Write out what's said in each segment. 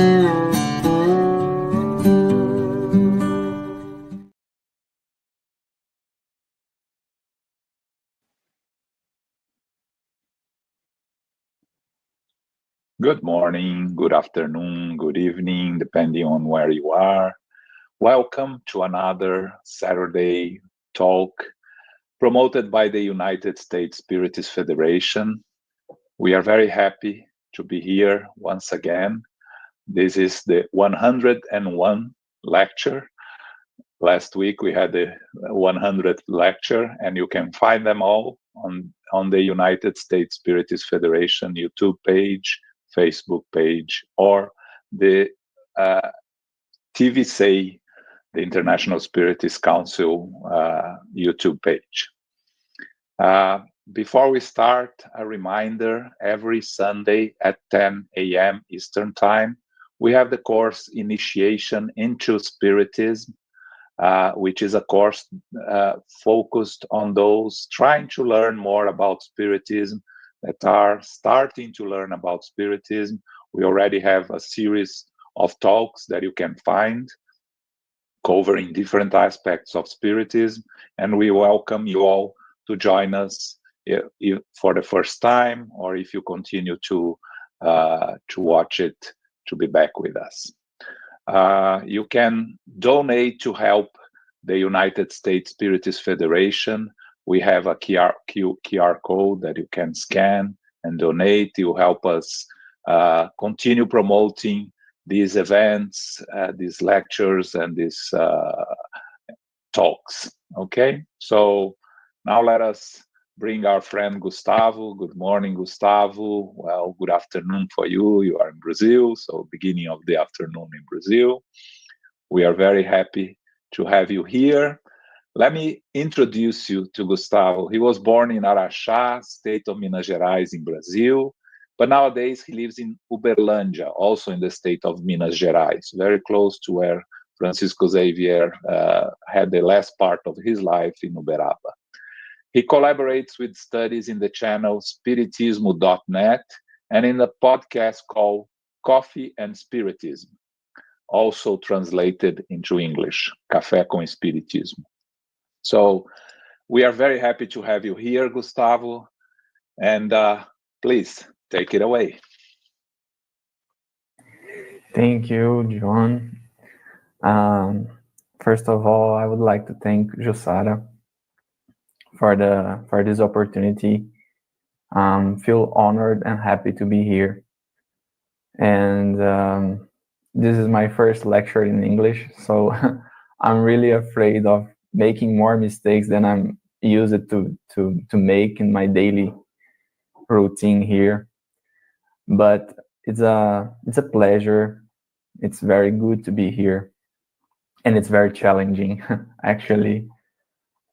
Good morning, good afternoon, good evening, depending on where you are. Welcome to another Saturday talk promoted by the United States Spiritist Federation. We are very happy to be here once again. This is the 101 lecture. Last week we had the 100th lecture, and you can find them all on the United States Spiritist Federation YouTube page, Facebook page, or the TVSA, the International Spiritist Council YouTube page. Before we start, a reminder, every Sunday at 10 a.m. Eastern Time, we have the course Initiation into Spiritism, which is a course focused on those trying to learn more about Spiritism, that are starting to learn about Spiritism. We already have a series of talks that you can find covering different aspects of Spiritism, and we welcome you all to join us for the first time, or if you continue to watch it, to be back with us. You can donate to help the United States Spiritist Federation. We have a QR code that you can scan and donate. You help us continue promoting these events, these lectures, and these talks. Okay, so now let us bring our friend Gustavo. Good morning, Gustavo. Well, good afternoon for you. You are in Brazil, so beginning of the afternoon in Brazil. We are very happy to have you here. Let me introduce you to Gustavo. He was born in Araxá, state of Minas Gerais in Brazil, but nowadays he lives in Uberlândia, also in the state of Minas Gerais, very close to where Francisco Xavier had the last part of his life in Uberaba. He collaborates with studies in the channel spiritismo.net and in the podcast called Coffee and Spiritism, also translated into English, Café com Espiritismo. So we are very happy to have you here, Gustavo, and please take it away. Thank you, John. First of all, I would like to thank Jussara for this opportunity. Feel honored and happy to be here. And this is my first lecture in English, so I'm really afraid of making more mistakes than I'm used to make in my daily routine here. But it's a pleasure. It's very good to be here, and it's very challenging, actually.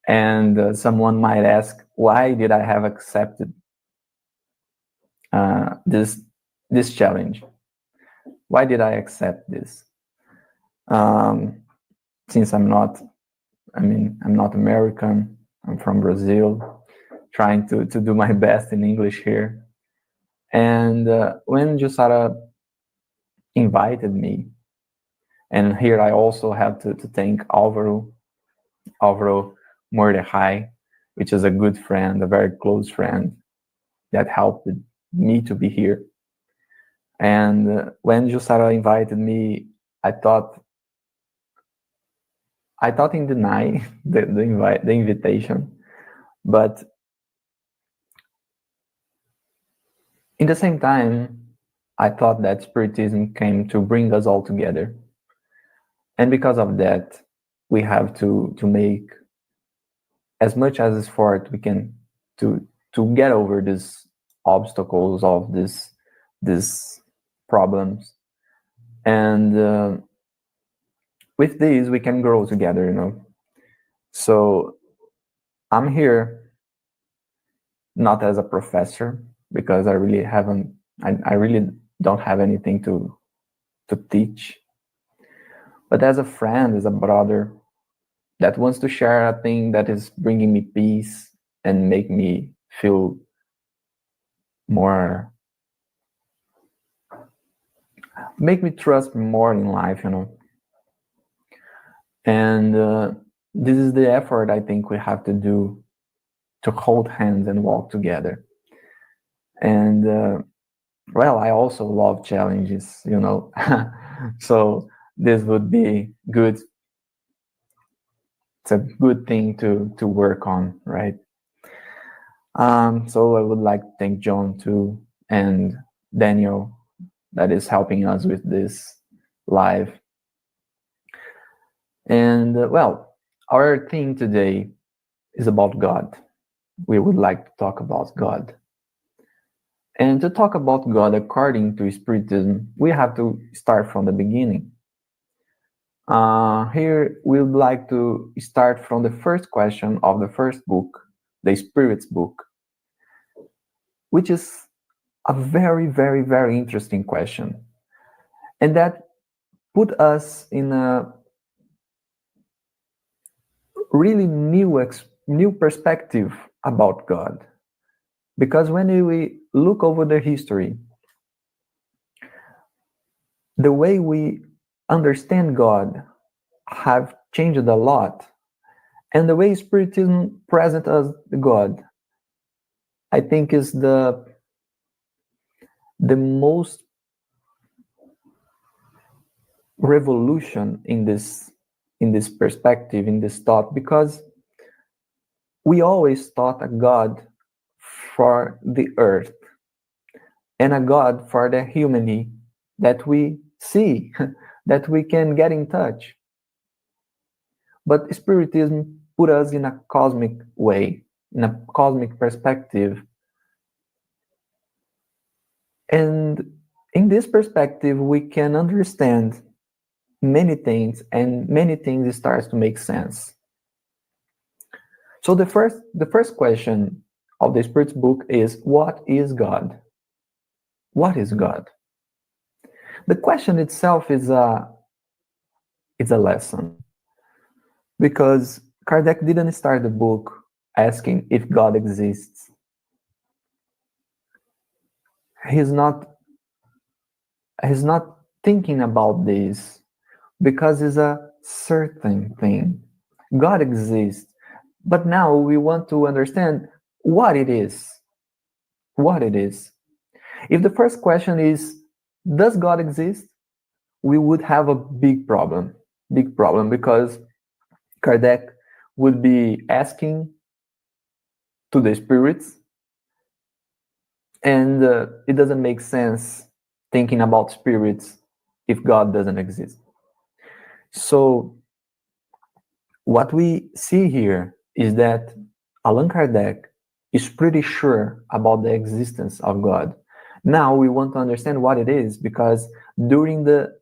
And someone might ask, why did I have accepted this challenge? Why did I accept this? Since I'm not American, I'm from Brazil, trying to do my best in English here. And when Jussara invited me, and here I also have to thank Alvaro Mordecai, which is a good friend, a very close friend, that helped me to be here. And when Jussara invited me, I thought in denying the invitation, but in the same time, I thought that Spiritism came to bring us all together. And because of that, we have to make as much as effort we can to get over these obstacles of these problems. And with these, we can grow together, you know. So I'm here not as a professor, because I really don't have anything to teach, but as a friend, as a brother that wants to share a thing that is bringing me peace and make me feel make me trust more in life, you know. And this is the effort I think we have to do to hold hands and walk together. And well, I also love challenges, you know. So this would be good. It's a good thing to work on, right? So I would like to thank John too, and Daniel that is helping us with this live. And well, our theme today is about God. We would like to talk about God. And to talk about God according to Spiritism, we have to start from the beginning. Here we would like to start from the first question of the first book, the Spirit's book, which is a very, very, very interesting question. And that put us in a really new perspective about God. Because when we look over the history, the way we understand God have changed a lot. And the way Spiritism presents us God, I think is the most revolution in this perspective, in this thought, because we always thought a God for the earth and a God for the humanity that we see, that we can get in touch. But Spiritism put us in a cosmic way, in a cosmic perspective. And in this perspective, we can understand many things, and many things starts to make sense. So the first question of the Spirit's book is, what is God? What is God? The question itself is a lesson, because Kardec didn't start the book asking if God exists. He's not thinking about this because it's a certain thing. God exists, but now we want to understand what it is. What it is. If the first question is, does God exist? We would have a big problem, because Kardec would be asking to the spirits, and it doesn't make sense thinking about spirits if God doesn't exist. So what we see here is that Allan Kardec is pretty sure about the existence of God. Now we want to understand what it is, because during the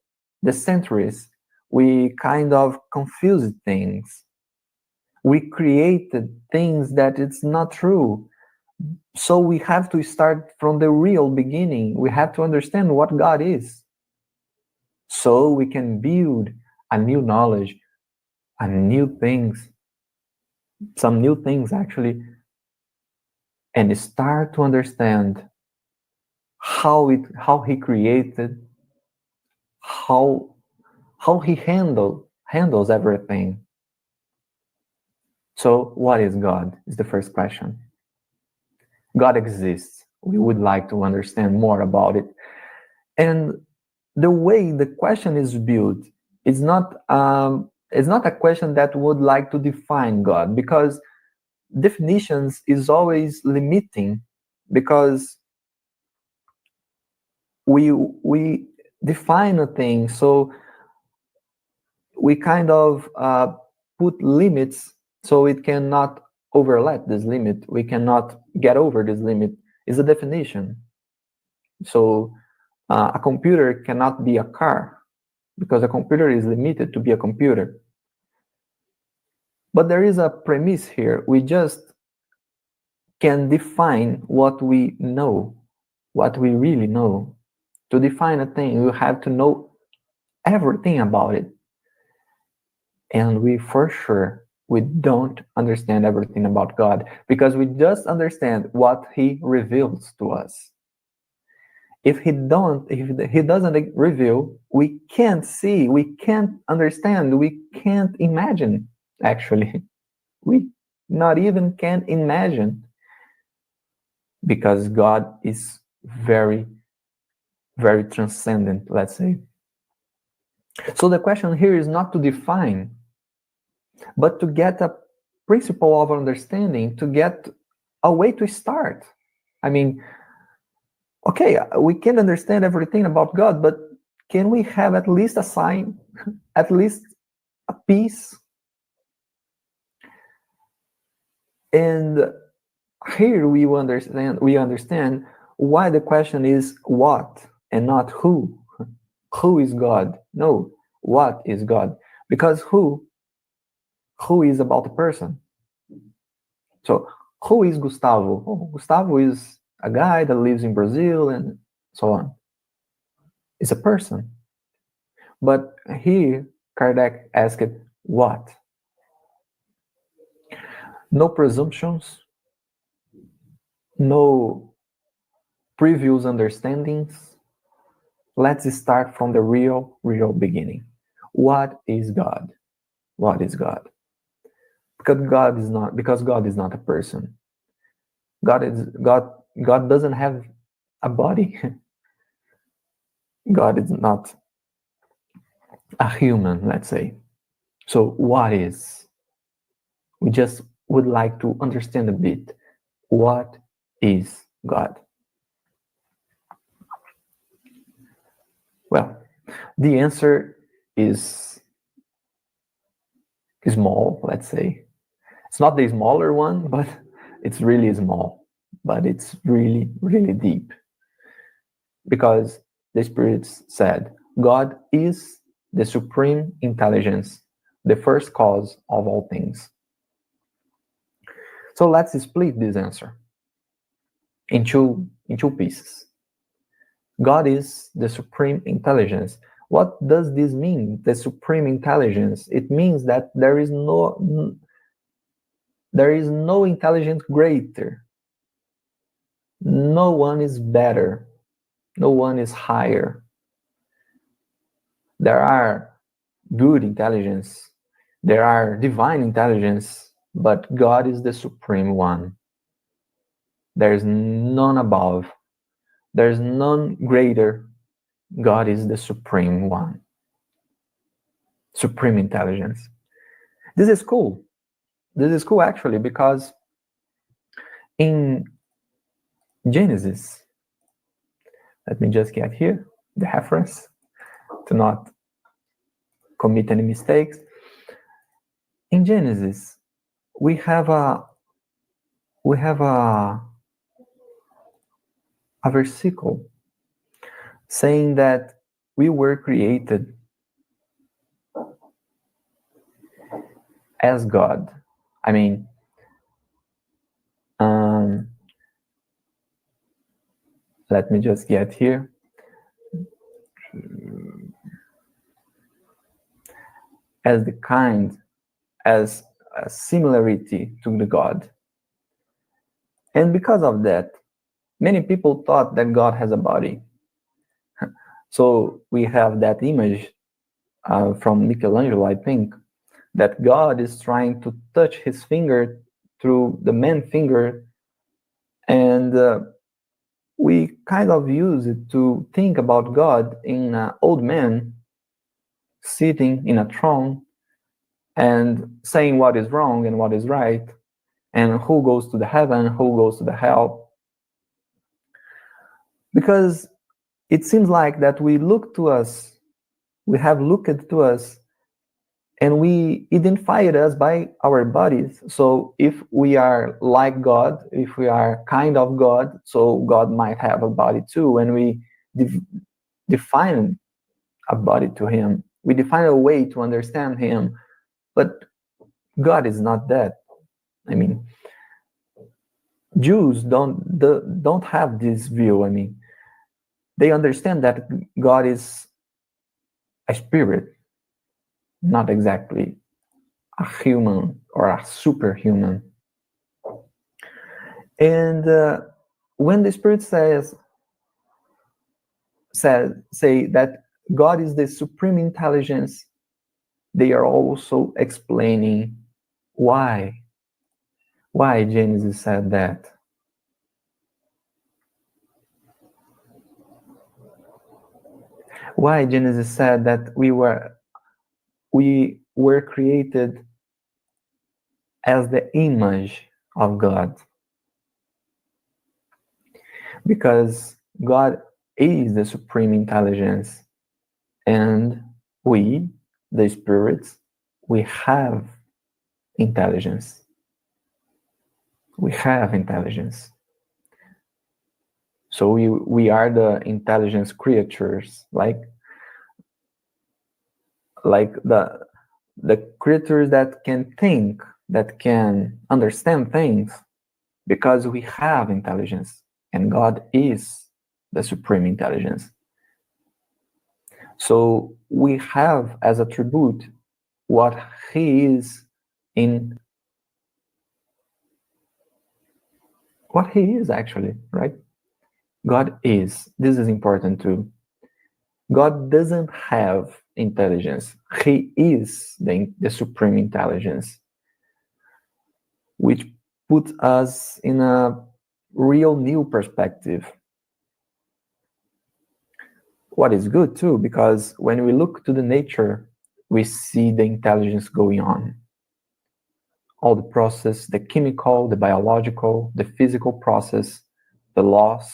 centuries, we kind of confused things. We created things that it's not true. So we have to start from the real beginning. We have to understand what God is, so we can build a new knowledge, some new things actually, and start to understand how he created, how he handles everything. So what is God is the first question. God exists. We would like to understand more about it. And the way the question is built is not a question that would like to define God, because definitions is always limiting, because we define a thing, so we kind of put limits so it cannot overlap this limit. We cannot get over this limit. Is a definition. So a computer cannot be a car, because a computer is limited to be a computer. But there is a premise here. We just can define what we know, what we really know. To define a thing, you have to know everything about it. And we, for sure, we don't understand everything about God, because we just understand what he reveals to us. if he doesn't reveal, we can't see, we can't understand, we can't imagine, actually. We not even can imagine, because God is very, very transcendent, let's say. So the question here is not to define, but to get a principle of understanding, to get a way to start. I mean, okay, we can understand everything about God, but can we have at least a sign, at least a piece? And here we understand why the question is what and not who. Who is God? No, what is God? Because who is about a person. So who is Gustavo? Oh, Gustavo is a guy that lives in Brazil and so on. It's a person. But here, Kardec asked, what? No presumptions, no previous understandings. Let's start from the real beginning. What is God? What is God? Because God is not a person. God doesn't have a body. God is not a human, let's say. So what is? We just would like to understand a bit. What is God? Well, the answer is small, let's say. It's not the smaller one, but it's really small. But it's really, really deep. Because the Spirits said, God is the supreme intelligence, the first cause of all things. So let's split this answer in two pieces. God is the supreme intelligence. What does this mean, the supreme intelligence? It means that there is no intelligence greater. No one is better. No one is higher. There are good intelligence. There are divine intelligence, but God is the supreme one. There is none above. There is none greater. God is the supreme one. Supreme intelligence. This is cool. This is cool actually, because in Genesis, let me just get here the reference to not commit any mistakes. In Genesis, we have a versicle saying that we were created as God. I mean, let me just get here. As a similarity to the God. And because of that, many people thought that God has a body. So we have that image from Michelangelo, I think, that God is trying to touch his finger through the man's finger, and we kind of use it to think about God in an old man sitting in a throne and saying what is wrong and what is right, and who goes to the heaven, who goes to the hell. Because it seems like that we have looked to us, and we identified us by our bodies. So if we are like God, if we are kind of God, so God might have a body too, and we define a body to him. We define a way to understand him, but God is not that. I mean, Jews don't have this view. I mean, they understand that God is a spirit, not exactly a human or a superhuman. And when the Spirit says say that God is the supreme intelligence, they are also explaining why Genesis said that. Why Genesis said that we were created as the image of God. Because God is the supreme intelligence, and we, the spirits, we have intelligence. We have intelligence. So we are the intelligence creatures, like the creatures that can think, that can understand things, because we have intelligence, and God is the supreme intelligence. So we have as attribute what He is in, what He is actually, right? God is. This is important too. God doesn't have intelligence. He is the supreme intelligence, which puts us in a real new perspective. What is good too, because when we look to the nature, we see the intelligence going on. All the process, the chemical, the biological, the physical process, the laws,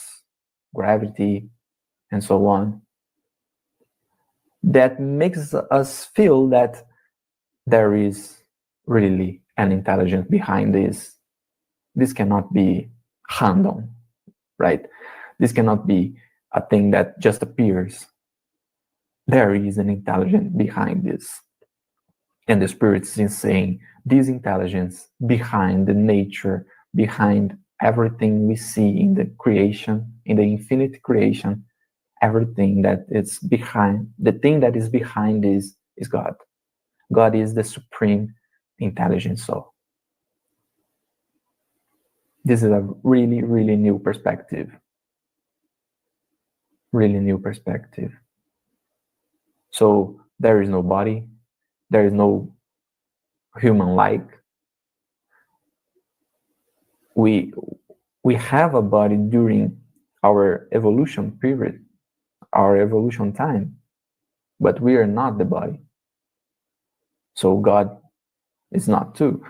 gravity, and so on, that makes us feel that there is really an intelligence behind this. This cannot be random, right? This cannot be a thing that just appears. There is an intelligence behind this. And the Spirit is saying this intelligence behind the nature, behind everything we see in the creation, in the infinite creation, everything that is behind, the thing that is behind this is God. God is the supreme intelligence soul. This is a really, really new perspective. Really new perspective. So there is no body, there is no human-like. We have a body during our evolution period, our evolution time, but we are not the body. So God is not too.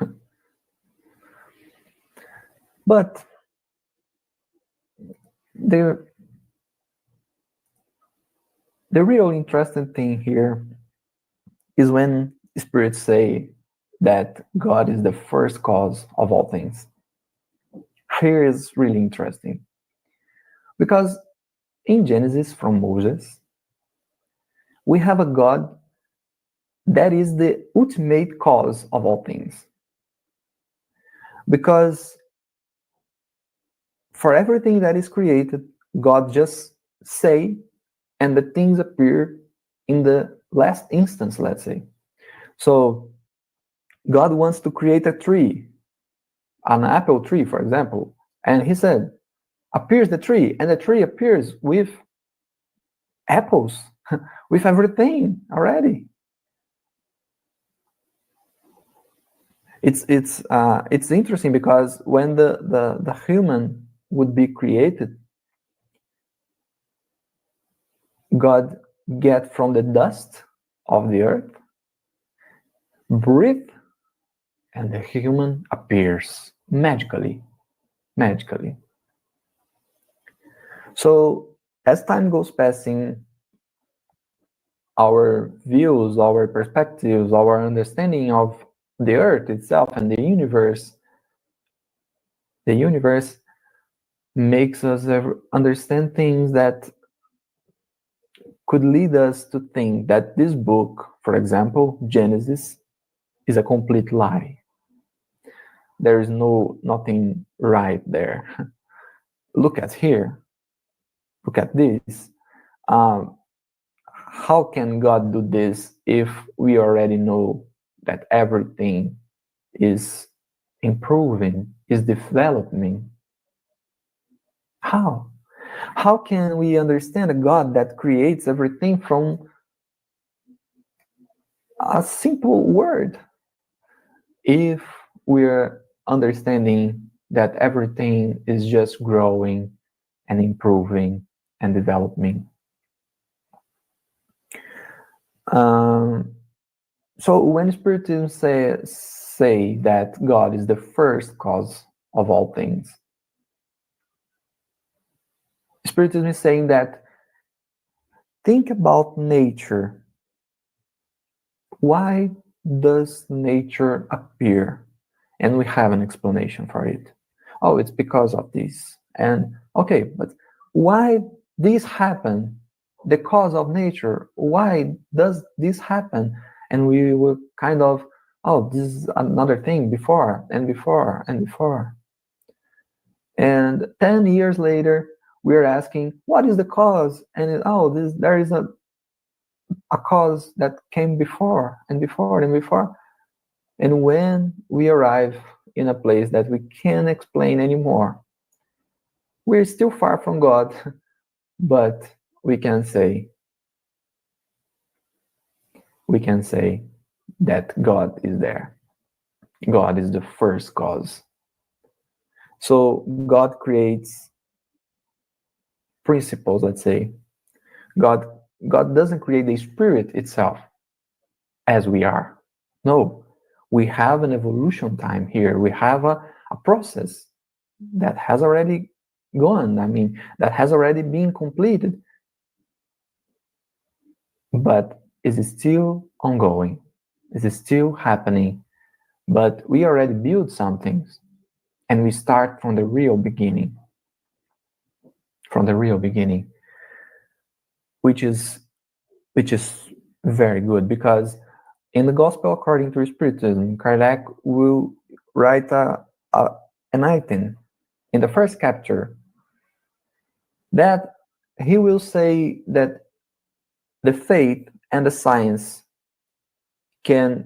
But the real interesting thing here is when spirits say that God is the first cause of all things. Here is really interesting, because in Genesis from Moses, we have a God that is the ultimate cause of all things. Because for everything that is created, God just say, and the things appear in the last instance, let's say. So God wants to create a tree, an apple tree, for example, and He said, appears the tree, and the tree appears with apples, with everything already. It's interesting, because when the human would be created, God get from the dust of the earth, breathe, and the human appears magically. So as time goes passing, our views, our perspectives, our understanding of the earth itself and the universe makes us understand things that could lead us to think that this book, for example, Genesis, is a complete lie. There is nothing right there. Look at here. Look at this. How can God do this if we already know that everything is improving, is developing? How? How can we understand a God that creates everything from a simple word if we're understanding that everything is just growing and improving and developing? So when Spiritism say that God is the first cause of all things, Spiritism is saying that think about nature. Why does nature appear? And we have an explanation for it. Oh, it's because of this. And okay, but why this happen? The cause of nature, why does this happen? And we will kind of, oh, this is another thing before and before and before. And 10 years later, we're asking, what is the cause? And oh, there is a cause that came before and before and before. And when we arrive in a place that we can't explain anymore, we're still far from God, but we can say that God is there. God is the first cause. So God creates principles, let's say. God doesn't create the spirit itself as we are. No, we have an evolution time here. We have a process that has already gone. I mean, that has already been completed, but is still ongoing. Is still happening. But we already built some things, and we start from the real beginning. From the real beginning, which is very good, because in the Gospel according to Spiritism, Kardec will write an item in the first chapter that he will say that the faith and the science can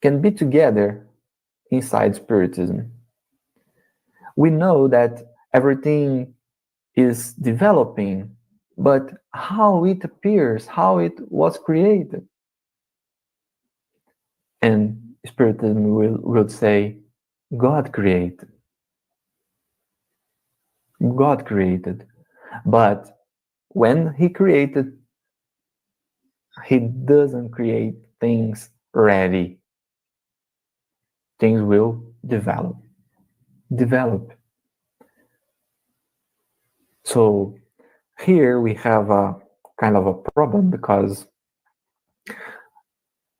be together inside Spiritism. We know that everything is developing, but how it appears, how it was created. And Spiritism will say, God created. God created. But when he created, he doesn't create things ready. Things will develop. So here we have a kind of a problem, because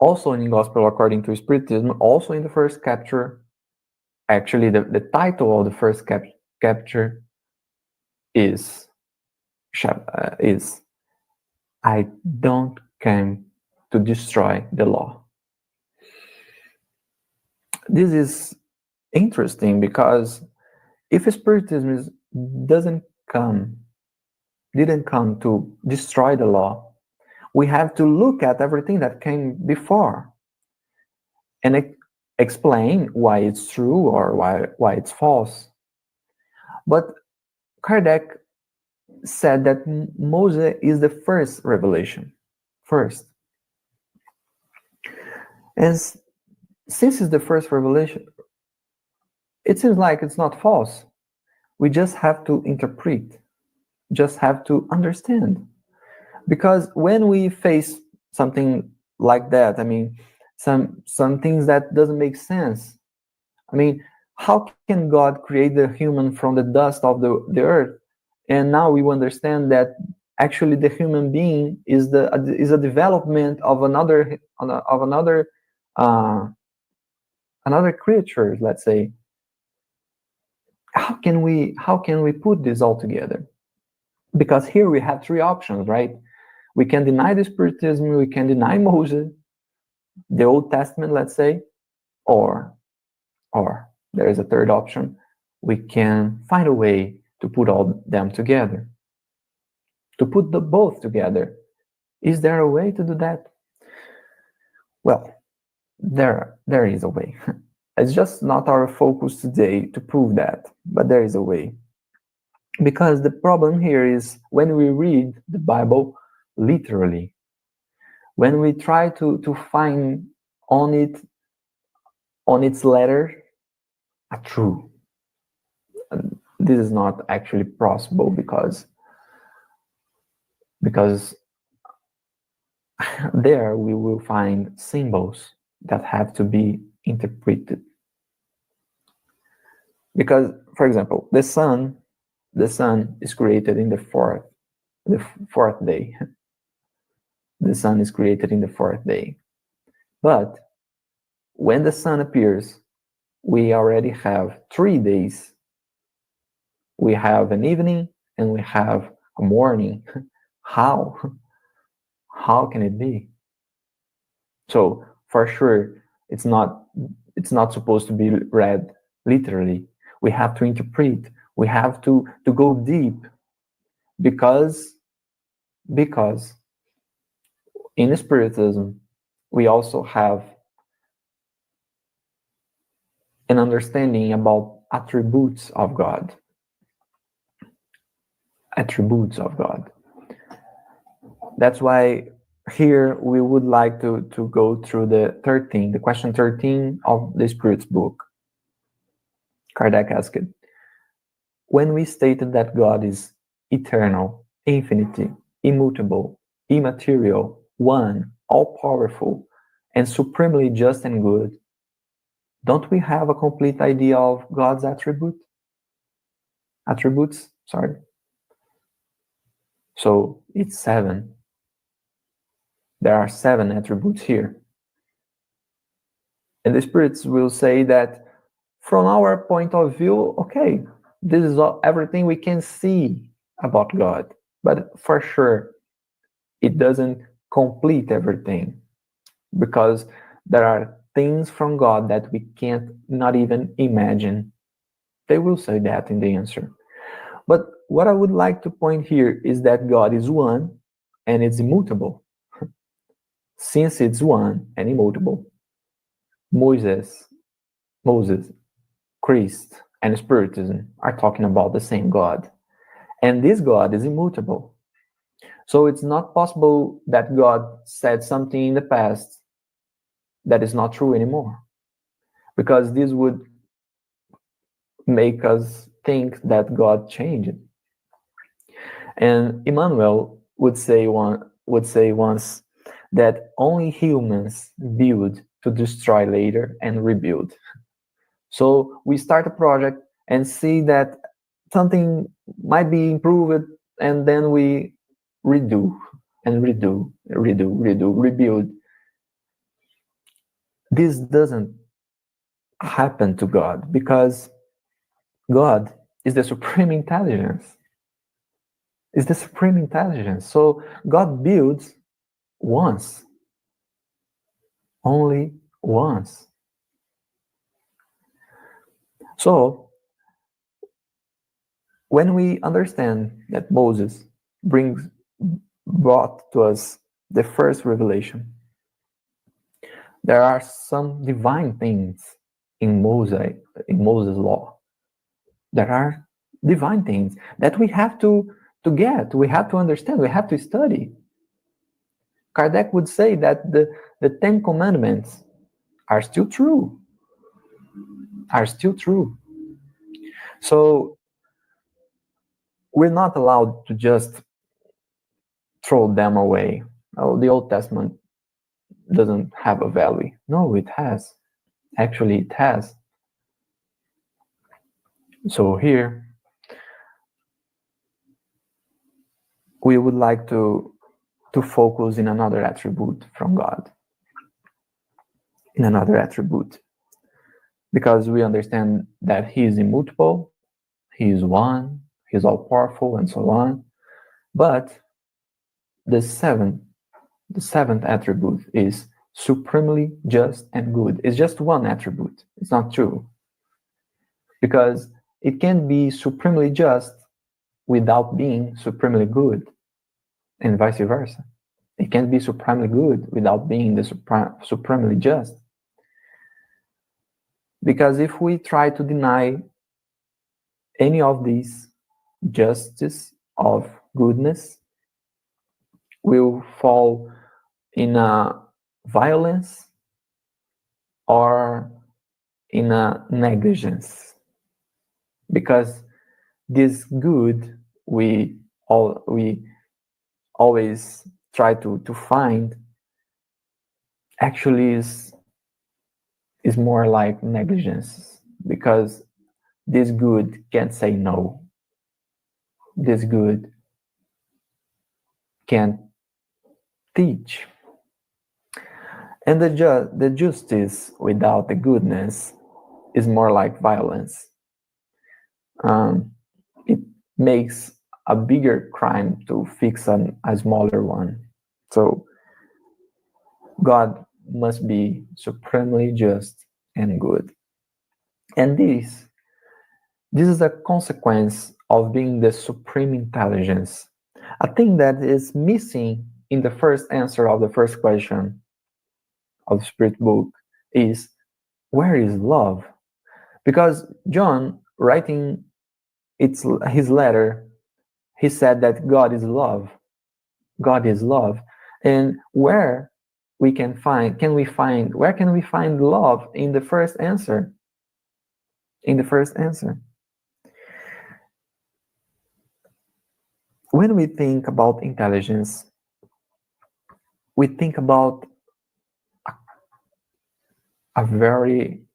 also in Gospel according to Spiritism, also in the first chapter, actually the title of the first chapter is I don't come to destroy the law. This is interesting, because if Spiritism didn't come to destroy the law, we have to look at everything that came before and explain why it's true or why it's false. But Kardec said that Moses is the first revelation. First. And since it's the first revelation, it seems like it's not false. We just have to interpret, just have to understand. Because when we face something like that, I mean, some things that doesn't make sense. I mean, how can God create the human from the dust of the earth? And now we understand that actually the human being is a development of another creature, let's say. How can we put this all together? Because here we have three options, right? We can deny the Spiritism, we can deny Moses, the Old Testament, let's say, or there is a third option. We can find a way to put all them together, to put the both together. Is there a way to do that? Well, there is a way. It's just not our focus today to prove that, but there is a way. Because the problem here is when we read the Bible literally, when we try to find on its letter a true. This is not actually possible because there we will find symbols that have to be interpreted. Because, for example, the sun is created in the fourth day. The sun is created in the fourth day. But when the sun appears, we already have 3 days. We have an evening and we have a morning. How? How can it be? So for sure, it's not supposed to be read literally. We have to interpret. We have to go deep, because in Spiritism we also have an understanding about attributes of God. Attributes of God. That's why here we would like to go through the question 13 of the Spirit's book. Kardec asked, when we stated that God is eternal, infinite, immutable, immaterial, one, all-powerful, and supremely just and good, don't we have a complete idea of God's attributes? Sorry. So it's 7. There are 7 attributes here. And the spirits will say that from our point of view, okay, this is everything we can see about God. But for sure, it doesn't complete everything, because there are things from God that we can't not even imagine. They will say that in the answer. But what I would like to point here is that God is one and it's immutable. Since it's one and immutable, Moses, Christ, and Spiritism are talking about the same God. And this God is immutable. So it's not possible that God said something in the past that is not true anymore, because this would make us think that God changed. And Emmanuel would say once that only humans build to destroy later and rebuild. So we start a project and see that something might be improved, and then we redo and rebuild. This doesn't happen to God, because God is the supreme intelligence. Is the supreme intelligence. So God builds once. Only once. So when we understand that Moses brought to us the first revelation, there are some divine things in Moses' law. There are divine things that we have to get, we have to understand, we have to study. Kardec would say that the 10 commandments are still true. So we're not allowed to just throw them away. Oh, the Old Testament doesn't have a value. No, it has. Actually, it has. So here, we would like to focus in another attribute from God. In another attribute. Because we understand that He is immutable, He is one, He is all-powerful, and so on. But the seventh attribute is supremely just and good. It's just one attribute. It's not true. Because it can be supremely just without being supremely good, and vice versa. It can be supremely good without being the supremely just. Because if we try to deny any of these, justice, of goodness, will fall in a violence or in a negligence. Because this good we always try to find actually is more like negligence, because this good can't say no. This good can't teach. And the justice without the goodness is more like violence. It makes a bigger crime to fix a smaller one. So God must be supremely just and good. And this is a consequence of being the supreme intelligence. A thing that is missing in the first answer of the first question of the Spirit book is, where is love? Because John, writing his letter, he said that God is love. God is love. And where can we find love in the first answer? In the first answer. When we think about intelligence, we think about a very,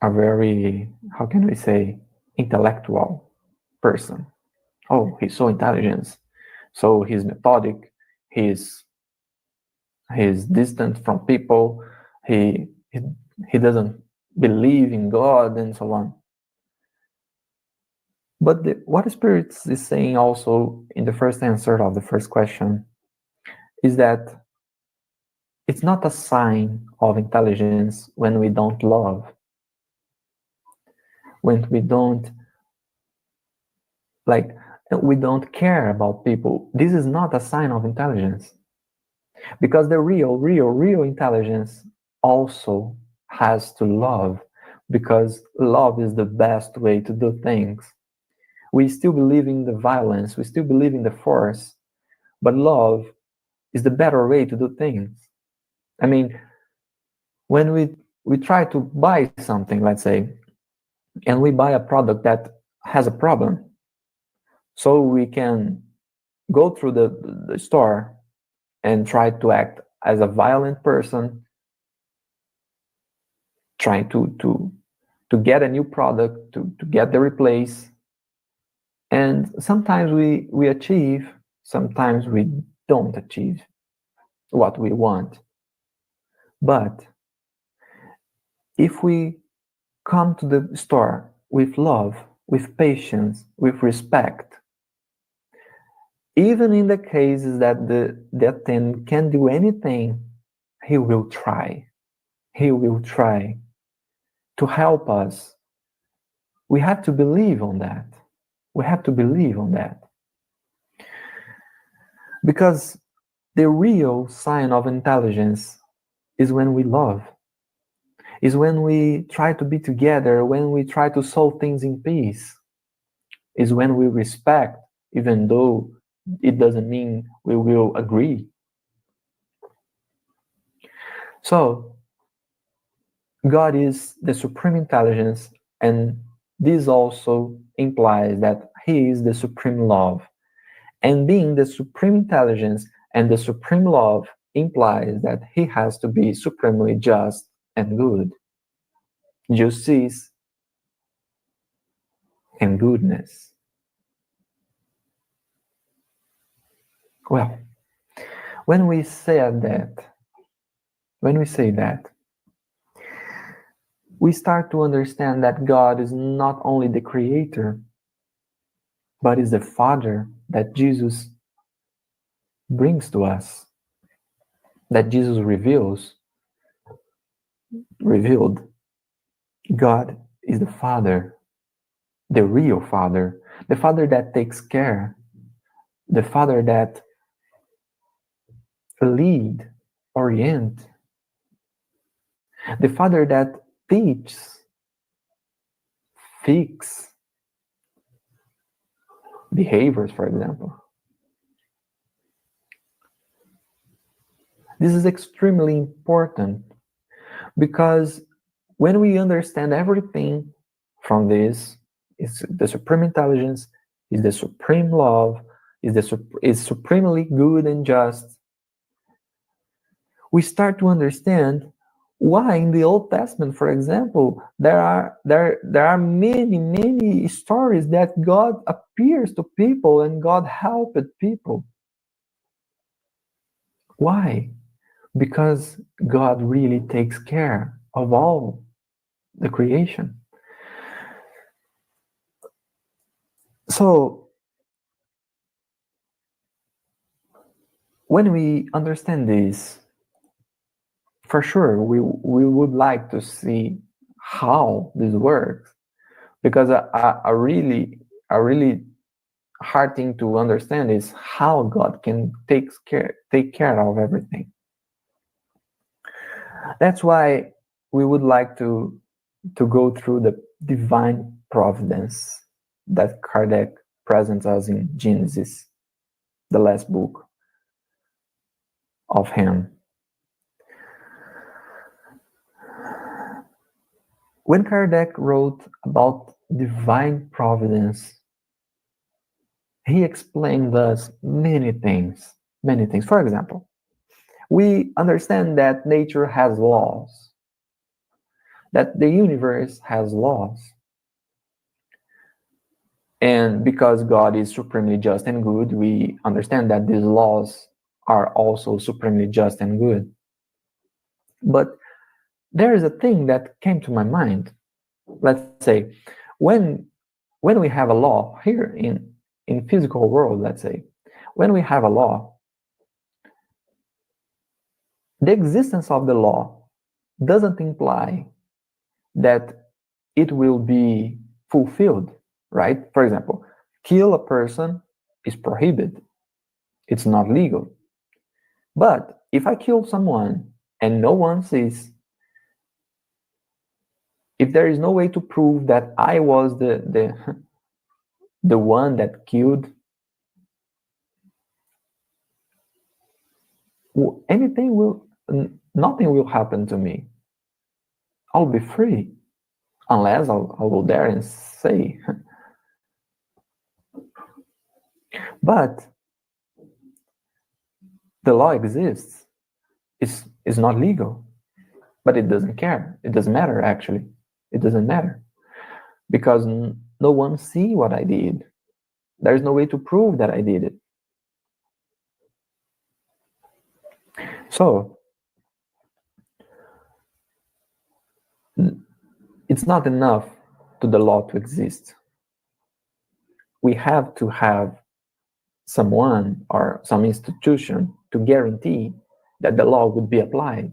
how can we say, intellectual person. Oh, he's so intelligent. So he's methodic. He's distant from people. He doesn't believe in God and so on. But what Spirit is saying also in the first answer of the first question is that it's not a sign of intelligence when we don't love, when we don't care about people. This is not a sign of intelligence, because the real intelligence also has to love, because love is the best way to do things. We still believe in the violence, we still believe in the force, but love is the better way to do things. I mean, when we try to buy something, let's say, and we buy a product that has a problem, so we can go through the store and try to act as a violent person, trying to get a new product, to get the replace. And sometimes we achieve, sometimes we don't achieve what we want. But if we come to the store with love, with patience, with respect, even in the cases that the attendant can't do anything, he will try. He will try to help us. We have to believe on that. We have to believe on that. Because the real sign of intelligence is when we love, is when we try to be together, when we try to solve things in peace, is when we respect, even though it doesn't mean we will agree. So, God is the supreme intelligence, and this also implies that He is the supreme love. And being the supreme intelligence and the supreme love implies that He has to be supremely just and good. Justice and goodness. Well, when we say that, we start to understand that God is not only the creator, but is the Father that Jesus brings to us, that Jesus revealed. God is the Father, the real Father, the Father that takes care, the Father that lead, orient, the Father that teaches, fix, behaviors, for example. This is extremely important because when we understand everything from this, is the supreme intelligence, is the supreme love, is supremely good and just, we start to understand why in the Old Testament, for example, there are many stories that God appears to people and God helped people. Why? Because God really takes care of all the creation. So when we understand this, for sure we would like to see how this works, because a really hard thing to understand is how God can take care of everything. That's why we would like to go through the divine providence that Kardec presents us in Genesis, the last book of him. When Kardec wrote about divine providence, he explained us many things. For example, we understand that nature has laws, that the universe has laws. And because God is supremely just and good, we understand that these laws are also supremely just and good. But there is a thing that came to my mind. Let's say, when we have a law here in physical world, let's say, when we have a law, the existence of the law doesn't imply that it will be fulfilled, right? For example, kill a person is prohibited. It's not legal. But if I kill someone and no one sees, if there is no way to prove that I was the one that killed, nothing will happen to me. I'll be free, unless I'll go there and say. But the law exists. It's not legal, but it doesn't care. It doesn't matter, actually. It doesn't matter, because no one see what I did. There's no way to prove that I did it. So it's not enough to the law to exist. We have to have someone or some institution to guarantee that the law would be applied.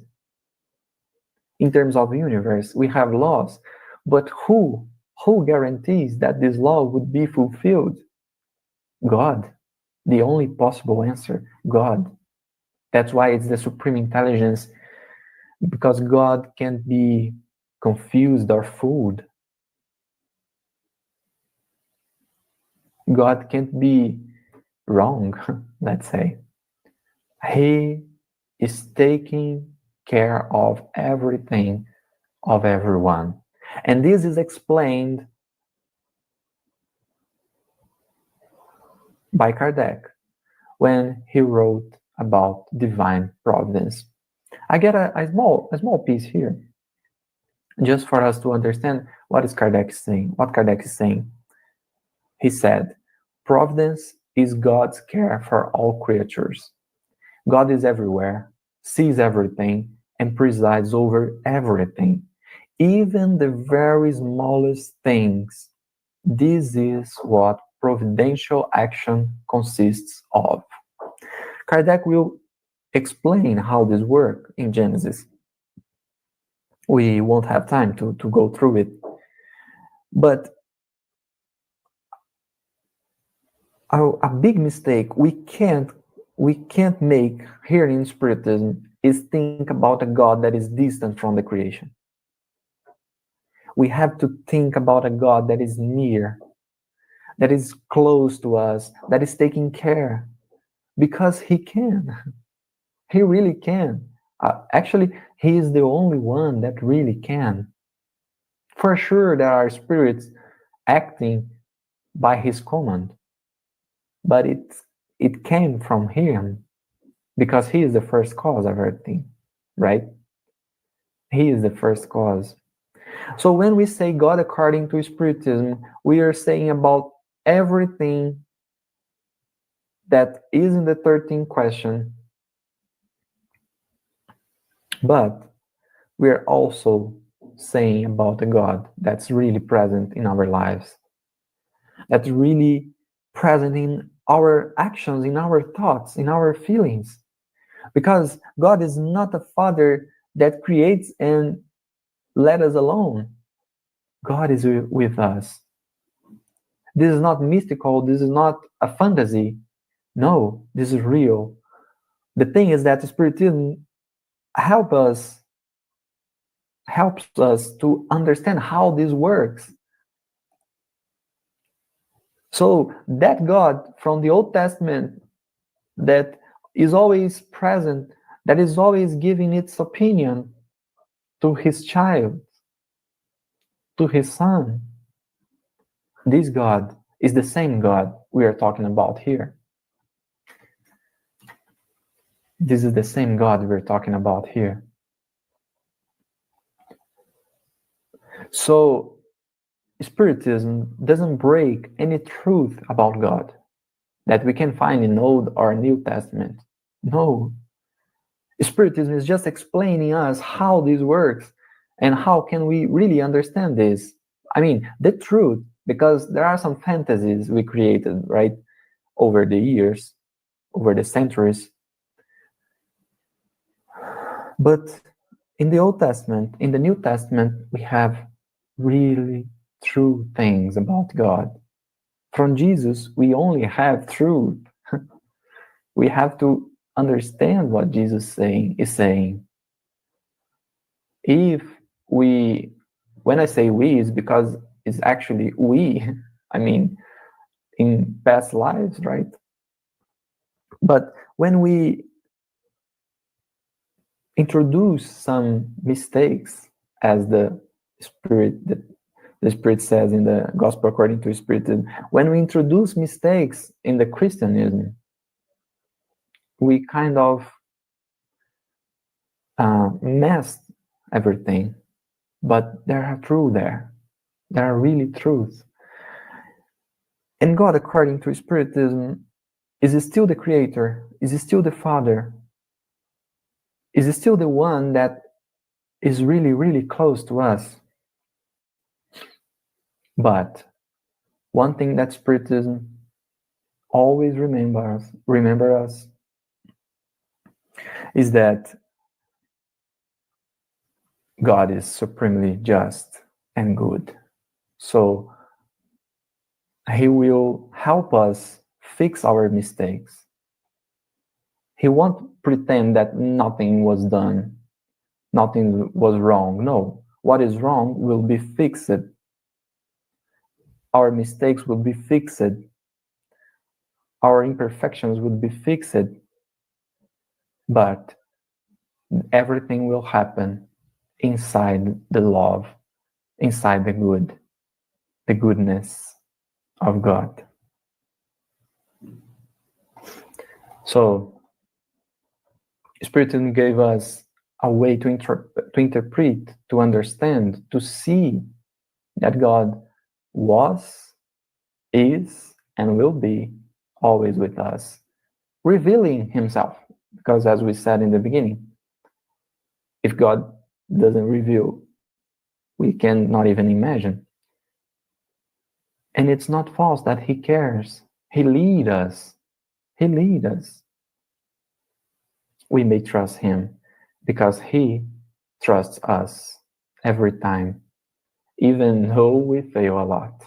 In terms of the universe, we have laws, but who guarantees that this law would be fulfilled? God. The only possible answer, God. That's why it's the supreme intelligence, because God can't be confused or fooled. God can't be wrong, let's say. He is taking care of everything, of everyone. And this is explained by Kardec when he wrote about divine providence. I get a small piece here, just for us to understand what Kardec is saying. He said, providence is God's care for all creatures. God is everywhere, sees everything, and presides over everything, even the very smallest things. This is what providential action consists of. Kardec will explain how this works in Genesis. We won't have time to go through it. But a big mistake we can't make here in Spiritism is think about a God that is distant from the creation. We have to think about a God that is near, that is close to us, that is taking care, because he can. He really can. Actually, he is the only one that really can. For sure, there are spirits acting by his command, but it came from him, because he is the first cause of everything, right? He is the first cause. So when we say God according to Spiritism, we are saying about everything that is in the 13th question, but we are also saying about a God that's really present in our lives, that's really present in our actions, in our thoughts, in our feelings. Because God is not a father that creates and let us alone. God is with us. This is not mystical. This is not a fantasy. No, this is real. The thing is that Spiritism helps us to understand how this works. So that God from the Old Testament that is always present, that is always giving its opinion to his child, to his son, this God is the same God we are talking about here. This is the same God we're talking about here. So Spiritism doesn't break any truth about God that we can find in Old or New Testament. No. Spiritism is just explaining us how this works and how can we really understand this. I mean, the truth, because there are some fantasies we created, right, over the years, over the centuries. But in the Old Testament, in the New Testament, we have really true things about God. From Jesus, we only have truth. We have to understand what Jesus is saying. If we, when I say we, it's because it's actually we, I mean, in past lives, right? But when we introduce some mistakes, as the Spirit says in the Gospel according to Spiritism, when we introduce mistakes in the Christianism, we kind of messed everything. But there are truth there. There are really truths. And God, according to Spiritism, is still the Creator, is still the Father, is still the one that is really, really close to us. But one thing that Spiritism always remember us is that God is supremely just and good. So He will help us fix our mistakes. He won't pretend that nothing was done, nothing was wrong. No, what is wrong will be fixed. Our mistakes will be fixed. Our imperfections will be fixed. But everything will happen inside the love, inside the good, the goodness of God. So Spiritism gave us a way to interpret, to understand, to see that God was, is, and will be always with us, revealing Himself. Because as we said in the beginning, if God doesn't reveal, we can not even imagine. And it's not false that He cares. He leads us. He leads us. We may trust Him because He trusts us every time, even though we fail a lot.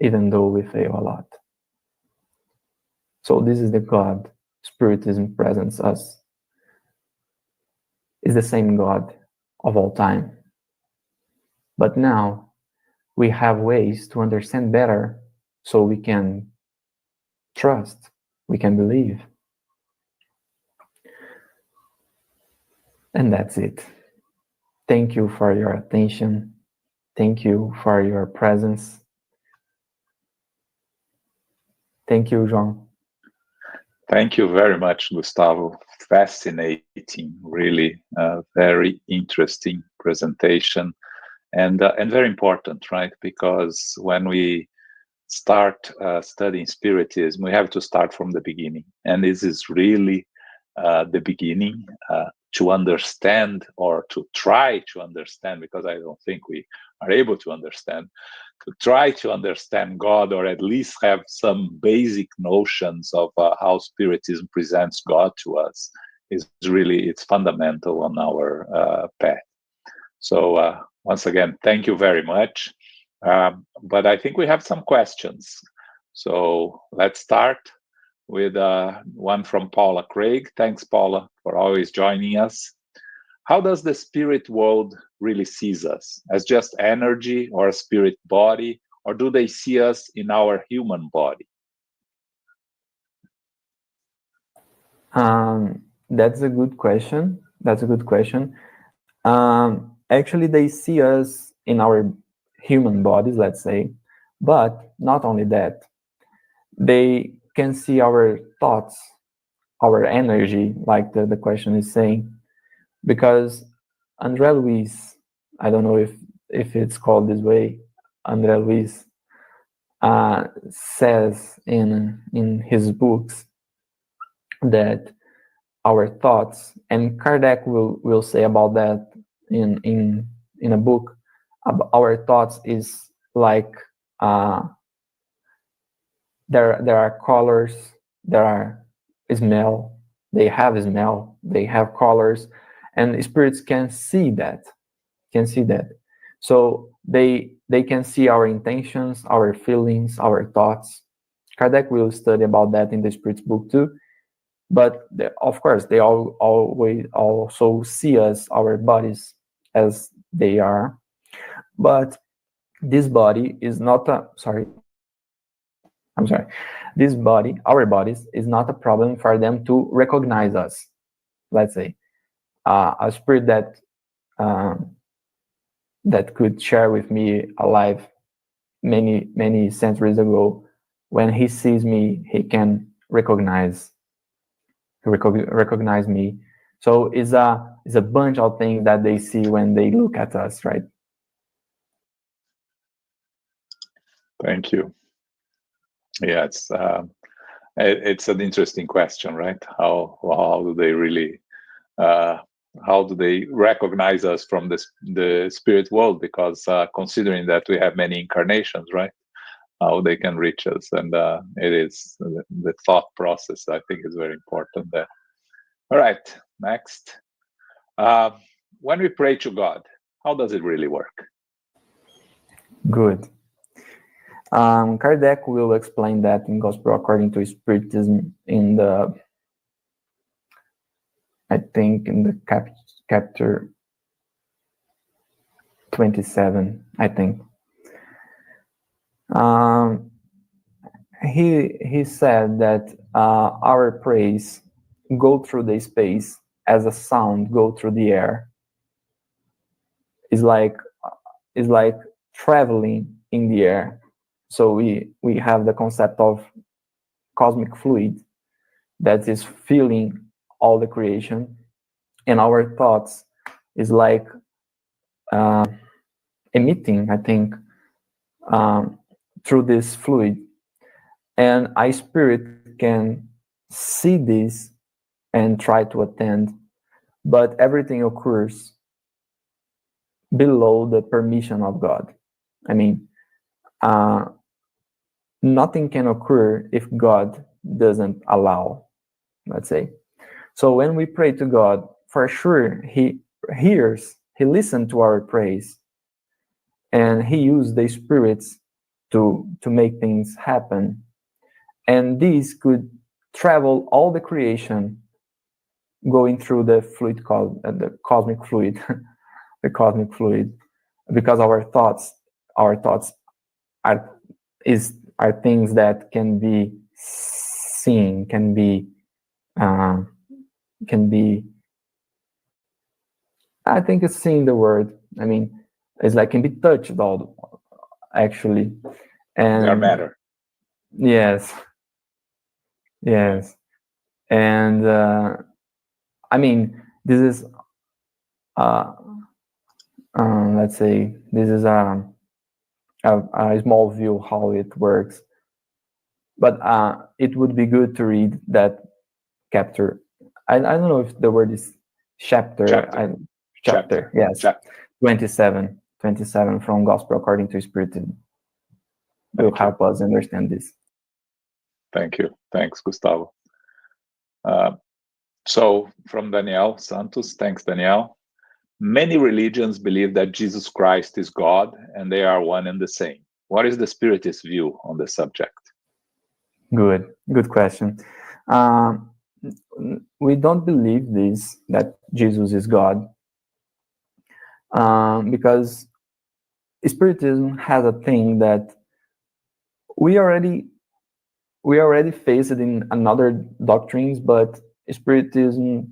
Even though we fail a lot. So this is the God Spiritism presents us. Is the same God of all time. But now we have ways to understand better so we can trust, we can believe. And that's it. Thank you for your attention. Thank you for your presence. Thank you, João. Thank you very much, Gustavo. Fascinating, really very interesting presentation, and very important, right? Because when we start studying Spiritism, we have to start from the beginning, and this is really the beginning to understand, or to try to understand, because I don't think we are able to understand, to try to understand God, or at least have some basic notions of how Spiritism presents God to us, is really, it's fundamental on our path. So once again, thank you very much. But I think we have some questions. So let's start with one from Paula Craig. Thanks, Paula, for always joining us. How does the spirit world really sees us? As just energy or a spirit body, or do they see us in our human body? That's a good question. That's a good question. Actually, they see us in our human bodies, let's say, but not only that. They can see our thoughts, our energy, like the question is saying, because André Luiz, I don't know if it's called this way, André Luiz says in his books that our thoughts, and Kardec will say about that in a book, our thoughts is like there are colors, there are smell, they have colors, and spirits can see that, so they can see our intentions, our feelings, our thoughts. Kardec will study about that in the Spirit's book too, but of course they always also see us, our bodies, as they are. But this body is not this body, our bodies, is not a problem for them to recognize us. Let's say a spirit that could share with me alive many centuries ago, when he sees me, he can recognize me. So it's a bunch of things that they see when they look at us, right? Thank you. Yeah, it's an interesting question, right? How do they really how do they recognize us from the spirit world? Because considering that we have many incarnations, right? How they can reach us, and it is the thought process, I think, is very important there. All right, next. When we pray to God, how does it really work? Good. Kardec will explain that in Gospel According to Spiritism in the, I think, in the chapter 27, I think. He said that our praise go through the space as a sound go through the air. It's like traveling in the air. So we have the concept of cosmic fluid that is filling all the creation, and our thoughts is like emitting, I think, through this fluid, and a spirit can see this and try to attend, but everything occurs below the permission of God. I mean, nothing can occur if God doesn't allow, let's say. So when we pray to God, for sure, He hears, He listens to our praise, and He uses the spirits to make things happen. And these could travel all the creation going through the fluid called the cosmic fluid, the cosmic fluid, because our thoughts are things that can be seen, can be, I think it's seeing the word. I mean, it's like can be touched all, actually. And they are matter. Yes. Yes. And I mean, this is, let's say, this is a small view how it works. But it would be good to read that chapter. I don't know if the word is chapter. Chapter. Yes. Chapter. 27 from Gospel According to Spiritism. Will help us understand this. Thank you. Thanks, Gustavo. So from Danielle Santos, thanks, Danielle. Many religions believe that Jesus Christ is God and they are one and the same. What is the Spiritist view on the subject? Good question. We don't believe this, that Jesus is God, because Spiritism has a thing that we already faced it in another doctrines, but Spiritism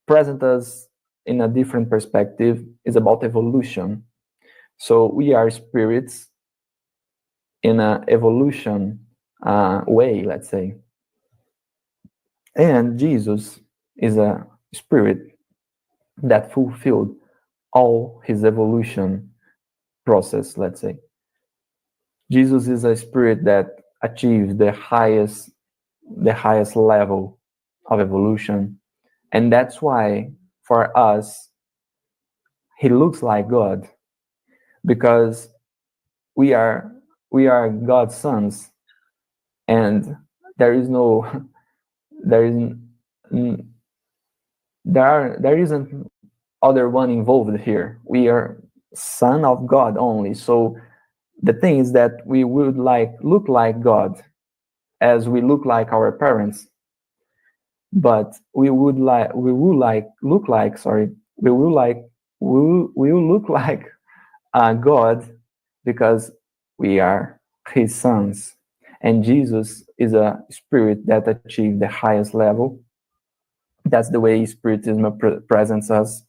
presents us in a different perspective. Is about evolution. So we are spirits in an evolution way, let's say. And Jesus is a spirit that fulfilled all his evolution process, let's say. Jesus is a spirit that achieved the highest level of evolution. And that's why, for us, he looks like God, because we are God's sons, and there isn't other one involved here. We are son of God only. So the thing is that we would look like God, as we look like our parents, but we will look like God, because we are his sons. And Jesus is a spirit that achieved the highest level. That's the way Spiritism presents us,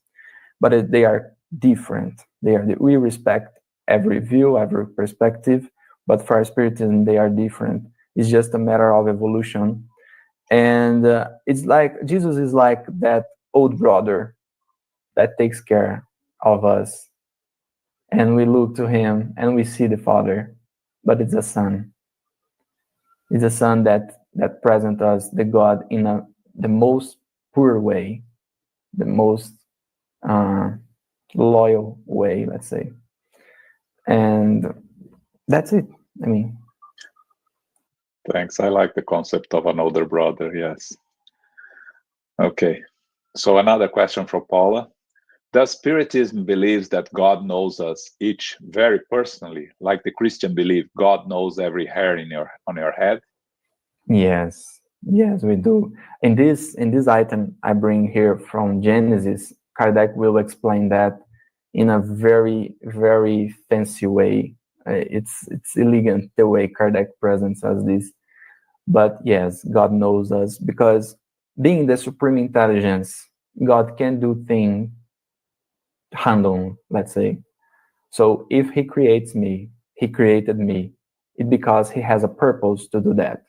but they are different. We respect every view, every perspective, but for Spiritism, they are different. It's just a matter of evolution. And it's like Jesus is like that old brother that takes care of us, and we look to him and we see the Father, but it's a son. It's a son that presents us the God in the most pure way, the most loyal way, let's say. And that's it. I mean, thanks. I like the concept of an older brother. Yes. Okay. So another question from Paula. Does Spiritism believes that God knows us each very personally, like the Christian belief God knows every hair on your head? Yes, we do. In this item I bring here from Genesis, Kardec will explain that in a very, very fancy way. It's elegant the way Kardec presents us this. But yes, God knows us, because being the supreme intelligence, God can do things random, let's say. So if he creates me, he created me, it's because he has a purpose to do that.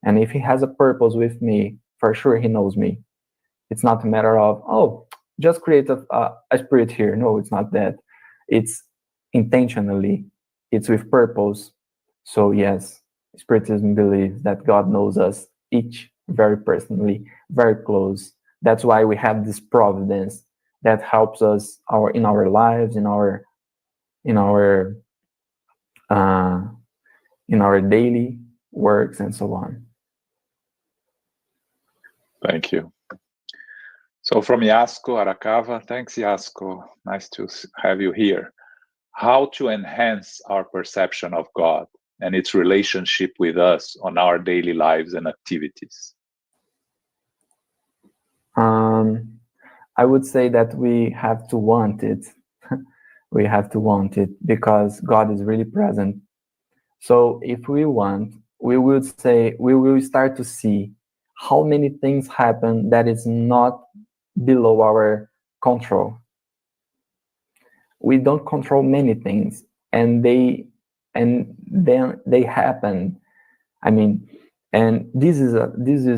And if he has a purpose with me, for sure he knows me. It's not a matter of, oh, just create a spirit here. No, it's not that. It's intentionally, it's with purpose. So yes, Spiritism believes that God knows us each very personally, very close. That's why we have this providence that helps us in our lives, in our daily works and so on. Thank you. So from Yasko Arakawa, thanks Yasko, nice to have you here. How to enhance our perception of God and its relationship with us on our daily lives and activities? I would say that we have to want it. We have to want it, because God is really present So if we want, we will start to see how many things happen that is not below our control. We don't control many things, and then they happen. I mean, and this is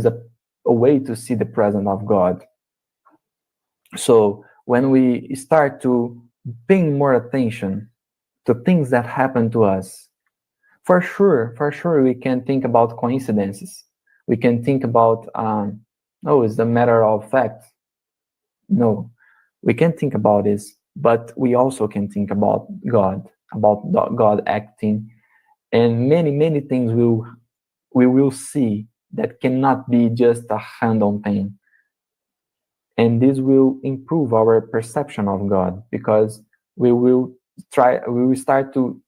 a way to see the presence of God. So when we start to pay more attention to things that happen to us, for sure we can think about coincidences. We can think about, oh, it's a matter of fact. No, we can think about this, but we also can think about God acting, and many things we will see that cannot be just a hand-on thing. And this will improve our perception of God, because we will start to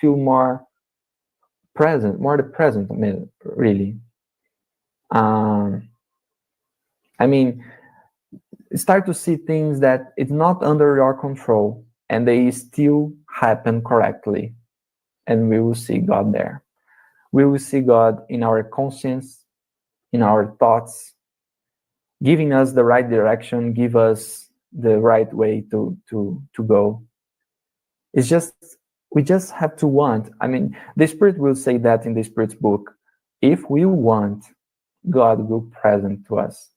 feel more the present, really. I mean, start to see things that it's not under your control, and they still happen correctly. And we will see God there. We will see God in our conscience, in our thoughts, giving us the right direction, give us the right way to go. It's just, we just have to want. I mean, the Spirit will say that in the Spirit's book. If we want, God will be present to us.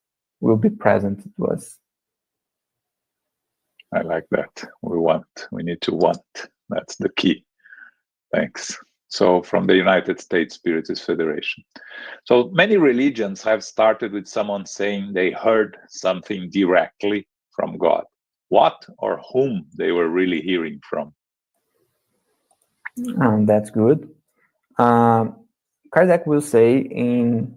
I like that. We need to want. That's the key. Thanks. So from the United States Spiritist Federation. So many religions have started with someone saying they heard something directly from God. What or whom they were really hearing from? That's good. Kardec will say in,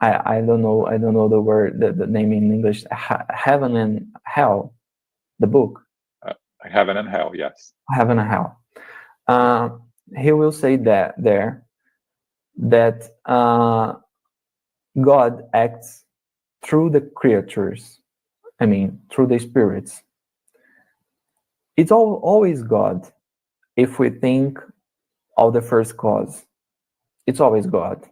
I don't know the word, the name in English, Heaven and Hell, the book. Heaven and Hell, yes. Heaven and Hell. He will say that God acts through the creatures. I mean, through the spirits. It's always God. If we think of the first cause, it's always God.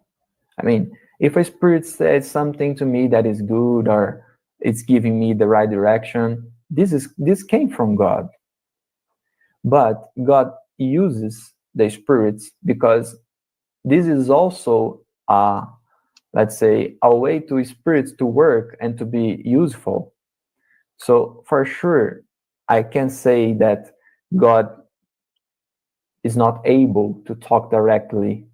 I mean, if a spirit says something to me that is good, or it's giving me the right direction, this came from God. But God uses the spirits because this is also let's say, a way to spirits to work and to be useful. So for sure, I can say that God is not able to talk directly,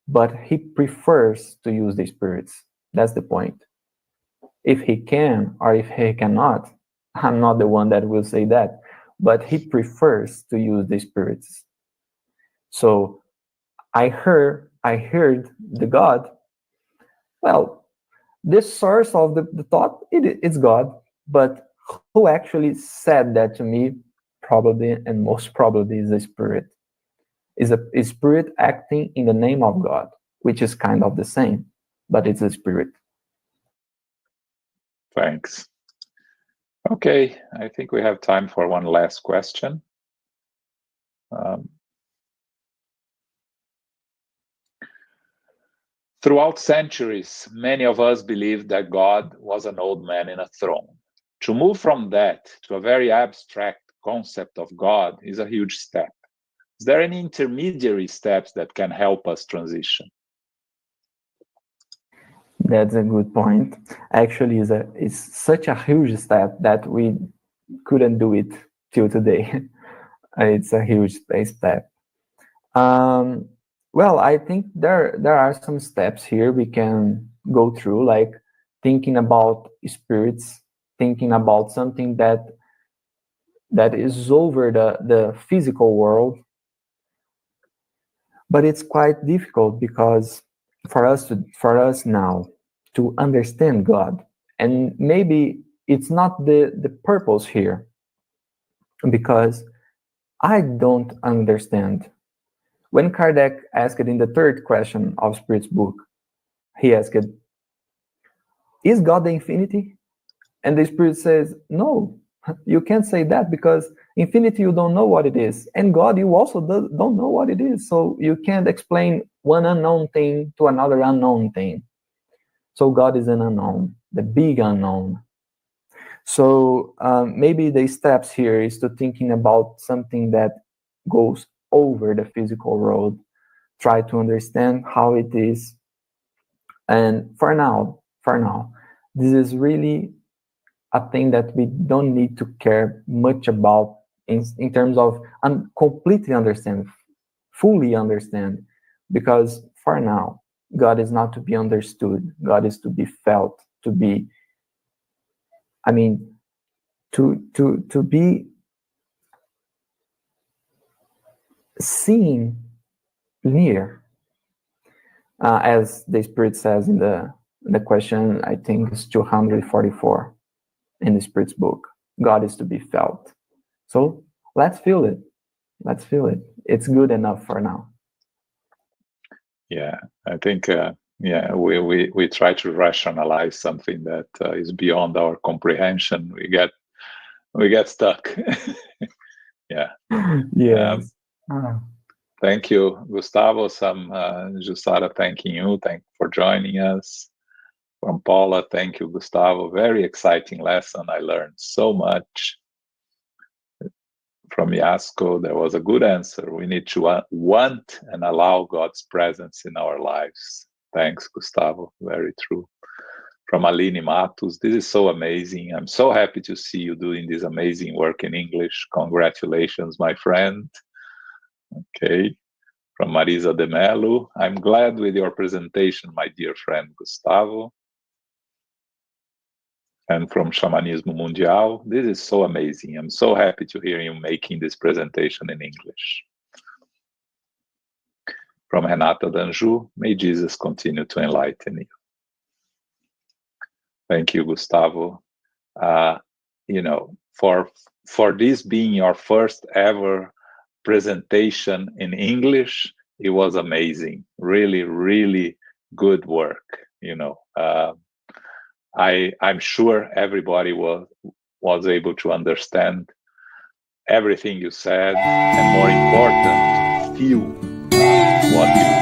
but he prefers to use the spirits. That's the point. If he can or if he cannot, I'm not the one that will say that, but he prefers to use the spirits. So I heard the God. Well, the source of the thought, it's God, but who actually said that to me, probably and most probably, is a spirit. Is a spirit acting in the name of God, which is kind of the same, but it's a spirit. Thanks. Okay, I think we have time for one last question. Throughout centuries, many of us believed that God was an old man in a throne. To move from that to a very abstract concept of God is a huge step. Is there any intermediary steps that can help us transition? That's a good point. Actually, it's such a huge step that we couldn't do it till today. It's a huge step. Well, I think there are some steps here we can go through, like thinking about spirits, thinking about something that is over the physical world. But it's quite difficult because for us now to understand God, and maybe it's not the purpose here, because I don't understand. When Kardec asked in the third question of Spirit's book, he asked, is God the infinity? And the Spirit says, no, You can't say that, because infinity, you don't know what it is. And God, you also don't know what it is. So you can't explain one unknown thing to another unknown thing. So God is an unknown, the big unknown. So maybe the steps here is to thinking about something that goes over the physical world, try to understand how it is. And for now, this is really a thing that we don't need to care much about in terms of completely understand, fully understand, because for now, God is not to be understood. God is to be felt, to be, I mean, to be seen near, as the Spirit says in the question, I think it's 244 in the Spirit's book. God is to be felt. So let's feel it. Let's feel it. It's good enough for now. Yeah, I think we try to rationalize something that is beyond our comprehension. We get stuck. Yeah. Yes. Thank you, Gustavo. Jussara thanking you. Thank you for joining us. From Paula, thank you, Gustavo. Very exciting lesson. I learned so much. From Yasko, there was a good answer. We need to want and allow God's presence in our lives. Thanks, Gustavo. Very true. From Aline Matos, this is so amazing. I'm so happy to see you doing this amazing work in English. Congratulations, my friend. Okay. From Marisa de Mello, I'm glad with your presentation, my dear friend Gustavo. And from Shamanismo Mundial, this is so amazing. I'm so happy to hear you making this presentation in English. From Renata Danju, may Jesus continue to enlighten you. Thank you, Gustavo. For this being your first ever presentation in English, it was amazing. Really, really good work. I'm sure everybody was able to understand everything you said, and more important, feel what you